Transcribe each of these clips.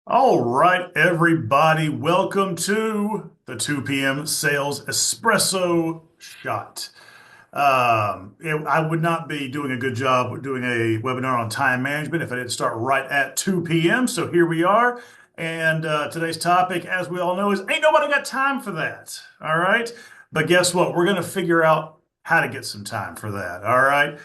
All right, everybody, welcome to the 2 p.m. Sales Espresso Shot. I would not be doing a good job with doing a webinar on time management if I didn't start right at 2 p.m. So here we are. And today's topic, as we all know, is ain't nobody got time for that. All right. But guess what? We're going to figure out how to get some time for that. All right.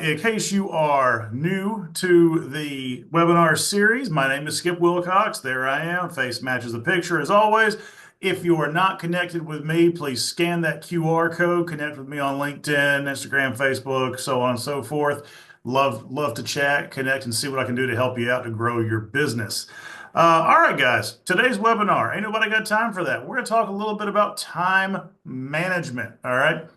In case you are new to the webinar series, my name is Skip Wilcox. There I am. Face matches the picture as always. If you are not connected with me, please scan that QR code, connect with me on LinkedIn, Instagram, Facebook, so on and so forth. Love to chat, connect, and see what I can do to help you out to grow your business. All right, guys, today's webinar, ain't nobody got time for that. We're going to talk a little bit about time management. All right.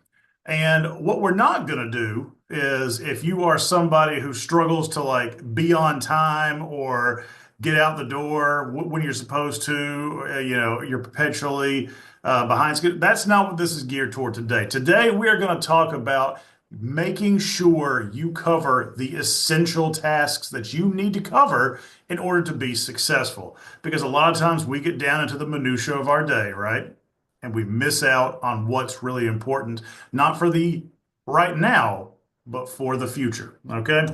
And what we're not going to do is if you are somebody who struggles to like be on time or get out the door when you're supposed to, you're perpetually behind schedule. That's not what this is geared toward today. Today, we are going to talk about making sure you cover the essential tasks that you need to cover in order to be successful. Because a lot of times we get down into the minutia of our day, right? And we miss out on what's really important, not for the right now, but for the future. Okay.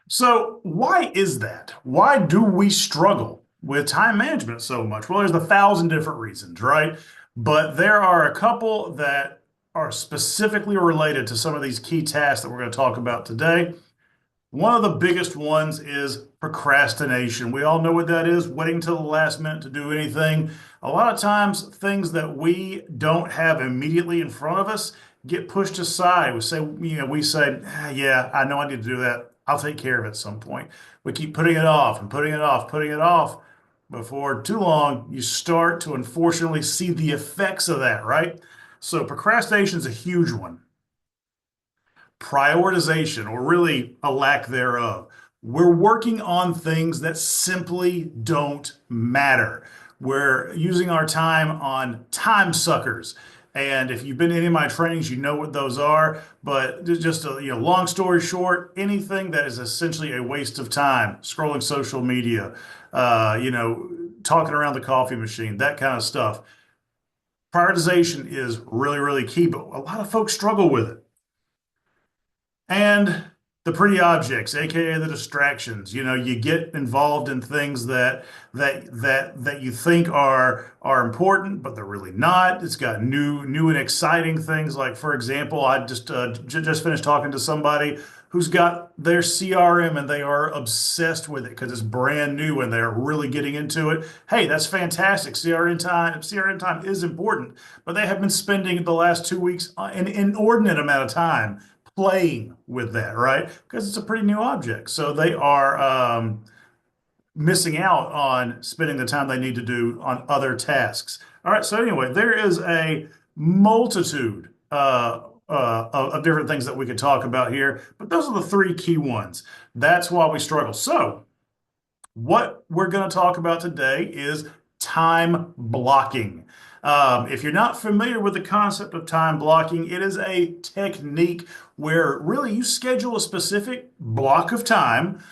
So, why is that? Why do we struggle with time management so much? Well, there's 1,000 different reasons, right? But there are a couple that are specifically related to some of these key tasks that we're going to talk about today. One of the biggest ones is procrastination. We all know what that is, waiting till the last minute to do anything. A lot of times, things that we don't have immediately in front of us get pushed aside. We say, yeah, I know I need to do that. I'll take care of it at some point. We keep putting it off and putting it off, putting it off. Before too long, you start to unfortunately see the effects of that, right? So procrastination is a huge one. Prioritization, or really a lack thereof. We're working on things that simply don't matter. We're using our time on time suckers. And if you've been in any of my trainings, you know what those are. But just a long story short, anything that is essentially a waste of time, scrolling social media, talking around the coffee machine, that kind of stuff. Prioritization is really, really key, but a lot of folks struggle with it. And the pretty objects, aka the distractions. You get involved in things that you think are important, but they're really not. It's got new and exciting things. Like, for example, I just finished talking to somebody who's got their CRM and they are obsessed with it because it's brand new and they're really getting into it. Hey, that's fantastic. CRM time is important, but they have been spending the last 2 weeks an inordinate amount of time playing with that, right? Because it's a pretty new object. So they are missing out on spending the time they need to do on other tasks. All right. So anyway, there is a multitude of different things that we could talk about here, but those are the three key ones. That's why we struggle. So what we're going to talk about today is time blocking. If you're not familiar with the concept of time blocking, it is a technique where really you schedule a specific block of time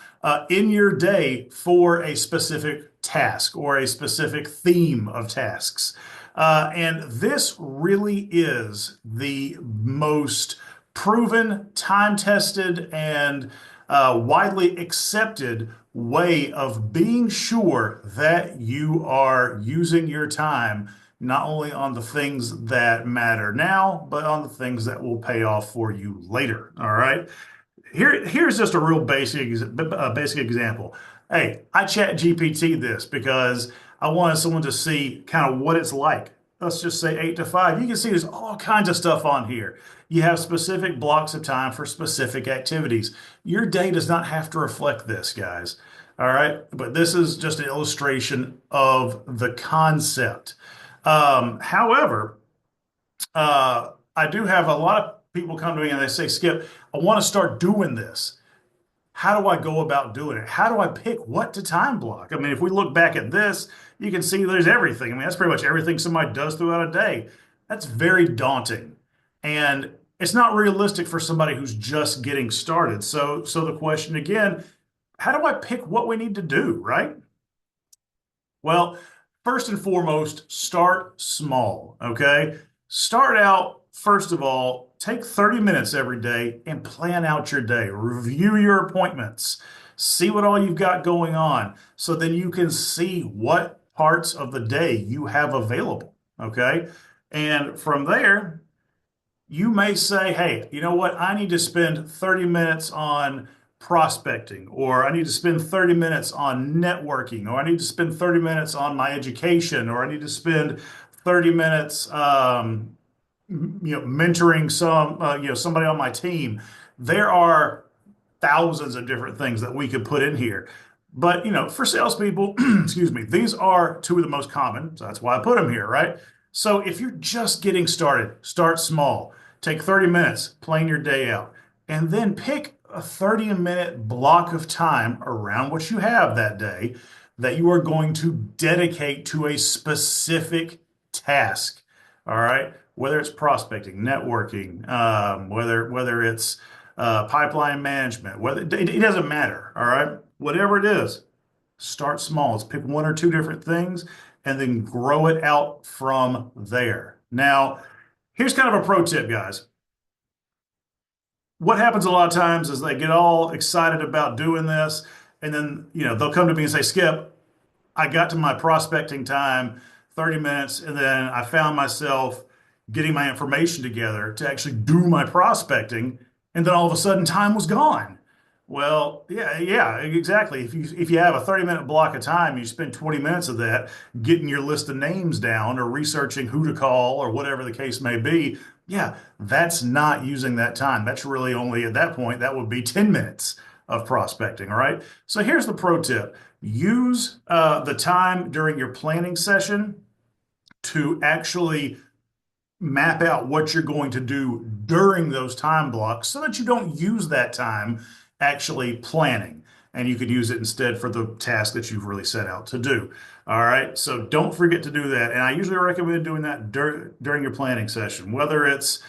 in your day for a specific task or a specific theme of tasks. And this really is the most proven, time tested, and widely accepted way of being sure that you are using your time not only on the things that matter now, but on the things that will pay off for you later. All right. Here's just a real basic example. Hey, I chat GPT this because I wanted someone to see kind of what it's like. Let's just say 8 to 5. You can see there's all kinds of stuff on here. You have specific blocks of time for specific activities. Your day does not have to reflect this, guys. All right. But this is just an illustration of the concept. However, I do have a lot of people come to me and they say, Skip, I want to start doing this. How do I go about doing it? How do I pick what to time block? I mean, if we look back at this, you can see there's everything. I mean, that's pretty much everything somebody does throughout a day. That's very daunting. And it's not realistic for somebody who's just getting started. So the question again, how do I pick what we need to do, right? Well, first and foremost, start small, okay? Start out, first of all, take 30 minutes every day and plan out your day. Review your appointments. See what all you've got going on so then you can see what parts of the day you have available, okay? And from there, you may say, hey, you know what? I need to spend 30 minutes on prospecting, or I need to spend 30 minutes on networking, or I need to spend 30 minutes on my education, or I need to spend 30 minutes, mentoring somebody on my team. There are thousands of different things that we could put in here. But for salespeople, excuse me, these are two of the most common. So that's why I put them here, right? So if you're just getting started, start small. Take 30 minutes, plan your day out, and then pick a 30-minute block of time around what you have that day that you are going to dedicate to a specific task. All right. Whether it's prospecting, networking, whether it's pipeline management, whether it doesn't matter. All right. Whatever it is, start small. Let's pick one or two different things and then grow it out from there. Now, here's kind of a pro tip, guys. What happens a lot of times is they get all excited about doing this, and then, they'll come to me and say, Skip, I got to my prospecting time, 30 minutes, and then I found myself getting my information together to actually do my prospecting, and then all of a sudden time was gone. Well, yeah, exactly. If you have a 30-minute block of time, you spend 20 minutes of that getting your list of names down or researching who to call or whatever the case may be. Yeah, that's not using that time. That's really only at that point, that would be 10 minutes of prospecting, all right? So here's the pro tip. Use the time during your planning session to actually map out what you're going to do during those time blocks so that you don't use that time actually planning and you could use it instead for the task that you've really set out to do. All right. So don't forget to do that. And I usually recommend doing that during your planning session, whether it's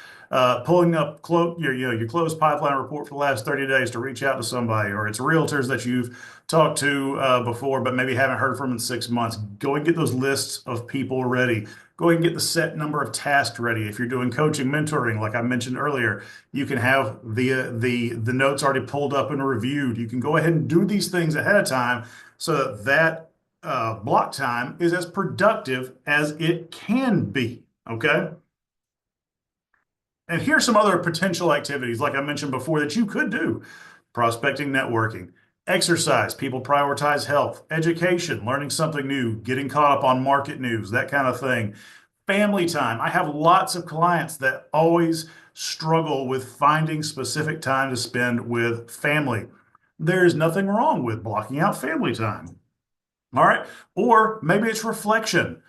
pulling up your closed pipeline report for the last 30 days to reach out to somebody, or it's realtors that you've talked to before, but maybe haven't heard from in 6 months. Go and get those lists of people ready. Go ahead and get the set number of tasks ready. If you're doing coaching, mentoring, like I mentioned earlier, you can have the notes already pulled up and reviewed. You can go ahead and do these things ahead of time so that block time is as productive as it can be. Okay. And here's some other potential activities, like I mentioned before, that you could do: prospecting, networking, exercise. People prioritize health, education, learning something new, getting caught up on market news, that kind of thing. Family time. I have lots of clients that always struggle with finding specific time to spend with family. There's nothing wrong with blocking out family time. All right. Or maybe it's reflection.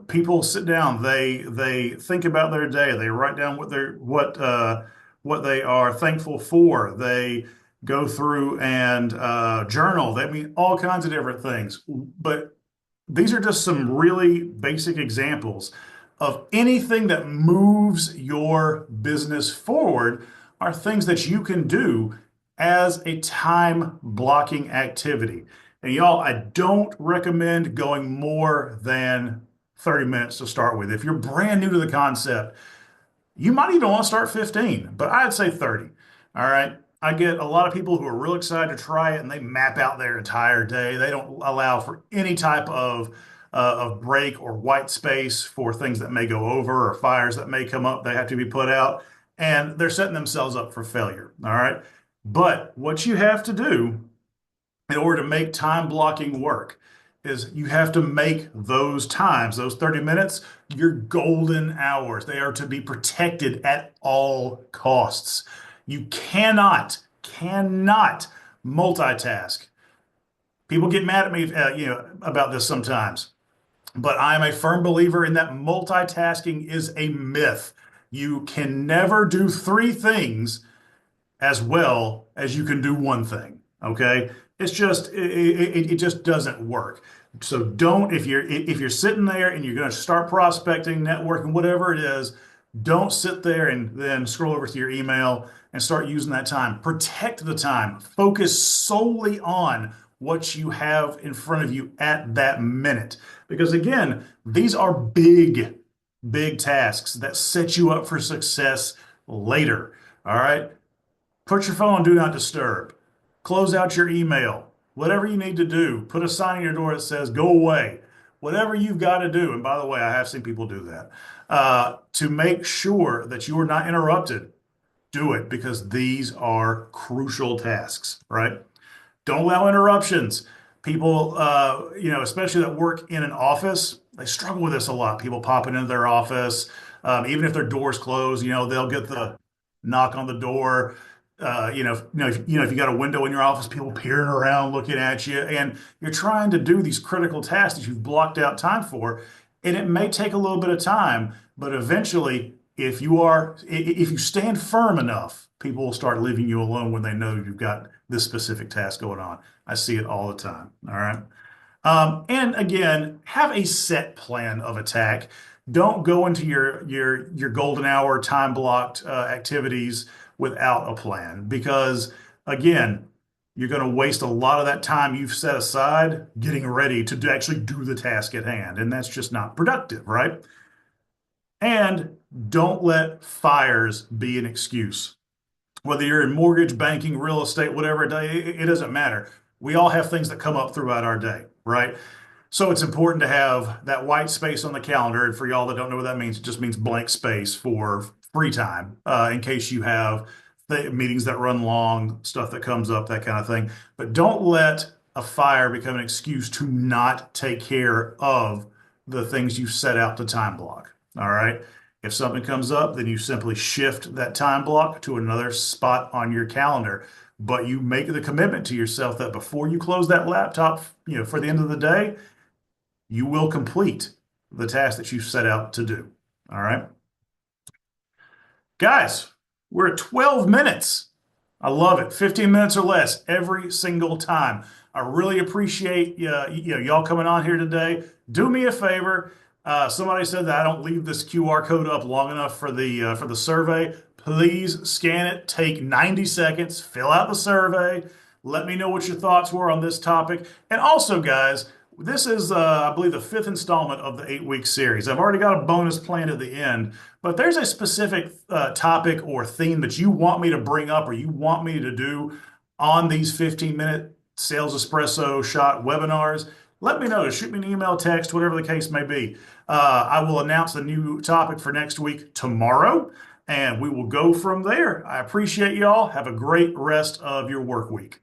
People sit down, they think about their day, they write down what they are thankful for. They go through and journal. They mean all kinds of different things. But these are just some really basic examples of anything that moves your business forward are things that you can do as a time blocking activity. And y'all, I don't recommend going more than 30 minutes to start with. If you're brand new to the concept, you might even want to start 15, but I'd say 30. All right. I get a lot of people who are real excited to try it and they map out their entire day. They don't allow for any type of break or white space for things that may go over or fires that may come up. They have to be put out and they're setting themselves up for failure. All right. But what you have to do in order to make time blocking work is you have to make those times, those 30 minutes, your golden hours. They are to be protected at all costs. You cannot multitask. People get mad at me, about this sometimes, but I am a firm believer in that multitasking is a myth. You can never do three things as well as you can do one thing. Okay. It's just it just doesn't work. So don't if you're sitting there and you're going to start prospecting, networking, whatever it is, don't sit there and then scroll over to your email and start using that time. Protect the time. Focus solely on what you have in front of you at that minute. Because again, these are big, big tasks that set you up for success later. All right. Put your phone on do not disturb. Close out your email. Whatever you need to do, put a sign on your door that says go away. Whatever you've got to do. And by the way, I have seen people do that to make sure that you are not interrupted. Do it because these are crucial tasks, right? Don't allow interruptions. People, especially that work in an office, they struggle with this a lot. People popping into their office, even if their door's closed, they'll get the knock on the door. If you got a window in your office, people peering around, looking at you, and you're trying to do these critical tasks that you've blocked out time for, and it may take a little bit of time, but eventually, if you stand firm enough, people will start leaving you alone when they know you've got this specific task going on. I see it all the time. All right. And again, have a set plan of attack. Don't go into your golden hour time blocked activities without a plan because again, you're going to waste a lot of that time you've set aside getting ready to actually do the task at hand, and that's just not productive, right? And don't let fires be an excuse. Whether you're in mortgage, banking, real estate, whatever it doesn't matter. We all have things that come up throughout our day, right? So it's important to have that white space on the calendar. And for y'all that don't know what that means, it just means blank space for free time in case you have meetings that run long, stuff that comes up, that kind of thing. But don't let a fire become an excuse to not take care of the things you set out to time block. All right. If something comes up, then you simply shift that time block to another spot on your calendar. But you make the commitment to yourself that before you close that laptop, for the end of the day, you will complete the task that you set out to do. All right. Guys, we're at 12 minutes. I love it. 15 minutes or less every single time. I really appreciate y'all coming on here today. Do me a favor. Somebody said that I don't leave this QR code up long enough for the survey. Please scan it. Take 90 seconds. Fill out the survey. Let me know what your thoughts were on this topic. And also, guys, this is, I believe, the fifth installment of the 8-week series. I've already got a bonus planned at the end, but there's a specific topic or theme that you want me to bring up or you want me to do on these 15-minute Sales Espresso Shot webinars. Let me know. Shoot me an email, text, whatever the case may be. I will announce the new topic for next week tomorrow, and we will go from there. I appreciate y'all. Have a great rest of your work week.